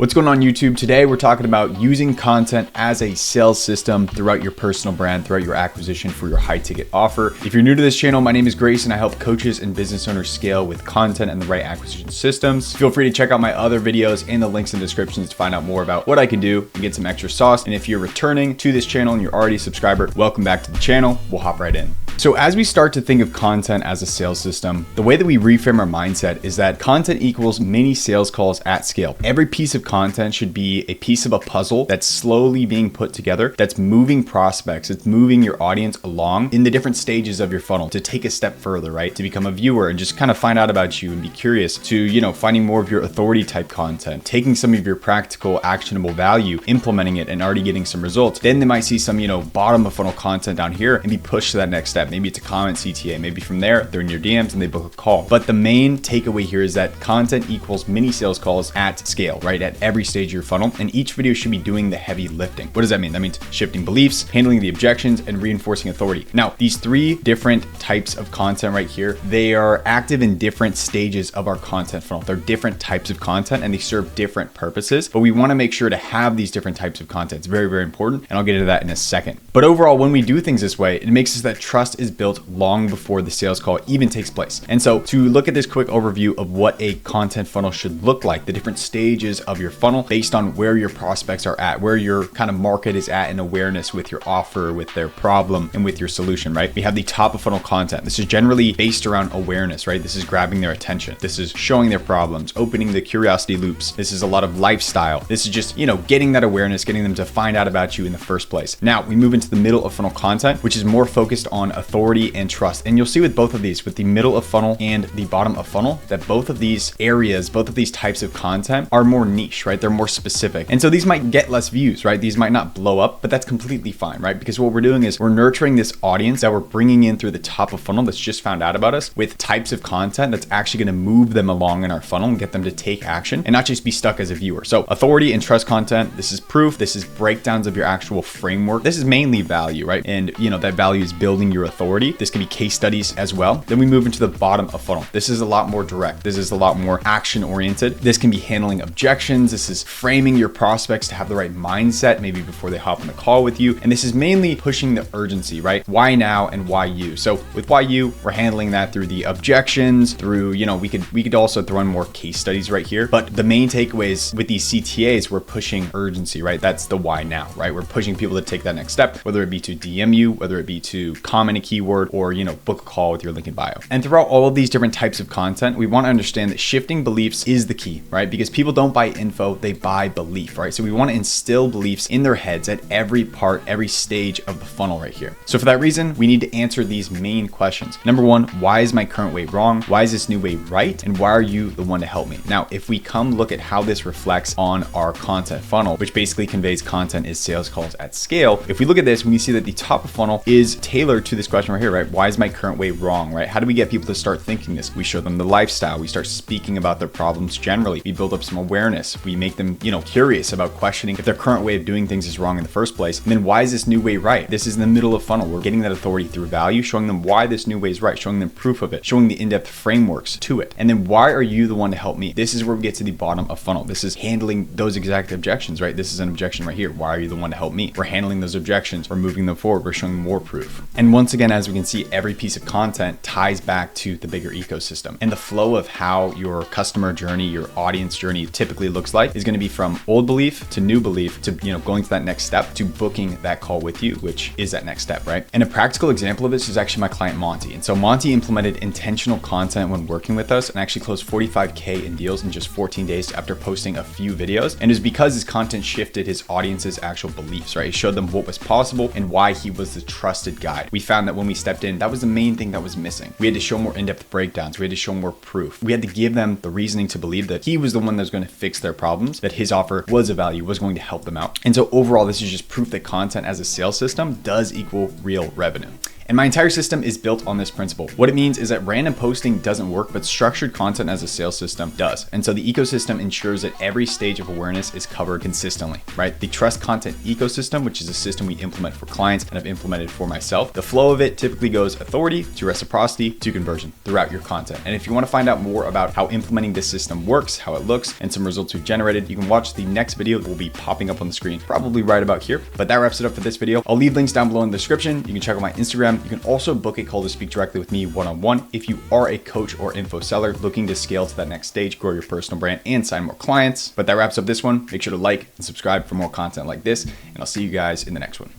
What's going on YouTube? Today we're talking about using content as a sales system throughout your personal brand, throughout your acquisition for your high ticket offer. If you're new to this channel, my name is Grace and I help coaches and business owners scale with content and the right acquisition systems. Feel free to check out my other videos and the links in the descriptions to find out more about what I can do and get some extra sauce. And if you're returning to this channel and you're already a subscriber, welcome back to the channel. We'll hop right in. So as we start to think of content as a sales system, the way that we reframe our mindset is that content equals mini sales calls at scale. Every piece of content should be a piece of a puzzle that's slowly being put together, that's moving prospects, it's moving your audience along in the different stages of your funnel to take a step further, right? To become a viewer and just kind of find out about you and be curious to, finding more of your authority type content, taking some of your practical, actionable value, implementing it and already getting some results. Then they might see some, bottom of funnel content down here and be pushed to that next step. Maybe it's a comment CTA. Maybe from there, they're in your DMs and they book a call. But the main takeaway here is that content equals mini sales calls at scale, right? At every stage of your funnel. And each video should be doing the heavy lifting. What does that mean? That means shifting beliefs, handling the objections, and reinforcing authority. Now, these three different types of content right here, they are active in different stages of our content funnel. They're different types of content and they serve different purposes, but we want to make sure to have these different types of content. It's very, very important. And I'll get into that in a second. But overall, when we do things this way, it makes us that trust is built long before the sales call even takes place. And so to look at this quick overview of what a content funnel should look like, the different stages of your funnel based on where your prospects are at, where your kind of market is at in awareness with your offer, with their problem, and with your solution, right? We have the top of funnel content. This is generally based around awareness, right? This is grabbing their attention. This is showing their problems, opening the curiosity loops. This is a lot of lifestyle. This is just, getting that awareness, getting them to find out about you in the first place. Now we move into the middle of funnel content, which is more focused on authority and trust. And you'll see with both of these, with the middle of funnel and the bottom of funnel, that both of these areas, both of these types of content are more niche, right? They're more specific. And so these might get less views, right? These might not blow up, but that's completely fine, right? Because what we're doing is we're nurturing this audience that we're bringing in through the top of funnel that's just found out about us with types of content that's actually going to move them along in our funnel and get them to take action and not just be stuck as a viewer. So authority and trust content, this is proof, this is breakdowns of your actual framework. This is mainly value, right? And that value is building your authority. This can be case studies as well. Then we move into the bottom of funnel. This is a lot more direct. This is a lot more action oriented. This can be handling objections. This is framing your prospects to have the right mindset, maybe before they hop on the call with you. And this is mainly pushing the urgency, right? Why now and why you? So with why you, we're handling that through the objections, through, we could also throw in more case studies right here. But the main takeaways with these CTAs, we're pushing urgency, right? That's the why now, right? We're pushing people to take that next step, whether it be to DM you, whether it be to comment a keyword or, book a call with your link in bio. And throughout all of these different types of content, we want to understand that shifting beliefs is the key, right? Because people don't buy info, they buy belief, right? So we want to instill beliefs in their heads at every part, every stage of the funnel right here. So for that reason, we need to answer these main questions. Number one, why is my current way wrong? Why is this new way right? And why are you the one to help me? Now, if we come look at how this reflects on our content funnel, which basically conveys content is sales calls at scale. If we look at this, we see that the top of funnel is tailored to this question right here, right? Why is my current way wrong, right? How do we get people to start thinking this? We show them the lifestyle. We start speaking about their problems generally. We build up some awareness. We make them, curious about questioning if their current way of doing things is wrong in the first place. And then why is this new way right? This is in the middle of funnel. We're getting that authority through value, showing them why this new way is right, showing them proof of it, showing the in-depth frameworks to it. And then why are you the one to help me? This is where we get to the bottom of funnel. This is handling those exact objections, right? This is an objection right here. Why are you the one to help me? We're handling those objections. We're moving them forward. We're showing more proof. And once again, as we can see, every piece of content ties back to the bigger ecosystem. And the flow of how your customer journey, your audience journey typically looks like is going to be from old belief to new belief to, going to that next step to booking that call with you, which is that next step, right? And a practical example of this is actually my client Monti. And so Monti implemented intentional content when working with us and actually closed 45K in deals in just 14 days after posting a few videos. And it's because his content shifted his audience's actual beliefs, right? It showed them what was possible and why he was the trusted guide. We found that when we stepped in, that was the main thing that was missing. We had to show more in-depth breakdowns. We had to show more proof. We had to give them the reasoning to believe that he was the one that was going to fix their problems, that his offer was a value, was going to help them out. And so overall, this is just proof that content as a sales system does equal real revenue. And my entire system is built on this principle. What it means is that random posting doesn't work, but structured content as a sales system does. And so the ecosystem ensures that every stage of awareness is covered consistently, right? The trust content ecosystem, which is a system we implement for clients and I've implemented for myself. The flow of it typically goes authority to reciprocity to conversion throughout your content. And if you want to find out more about how implementing this system works, how it looks, and some results we've generated, you can watch the next video that will be popping up on the screen, probably right about here. But that wraps it up for this video. I'll leave links down below in the description. You can check out my Instagram. You can also book a call to speak directly with me one-on-one if you are a coach or info seller looking to scale to that next stage, grow your personal brand, and sign more clients. But that wraps up this one. Make sure to like and subscribe for more content like this, and I'll see you guys in the next one.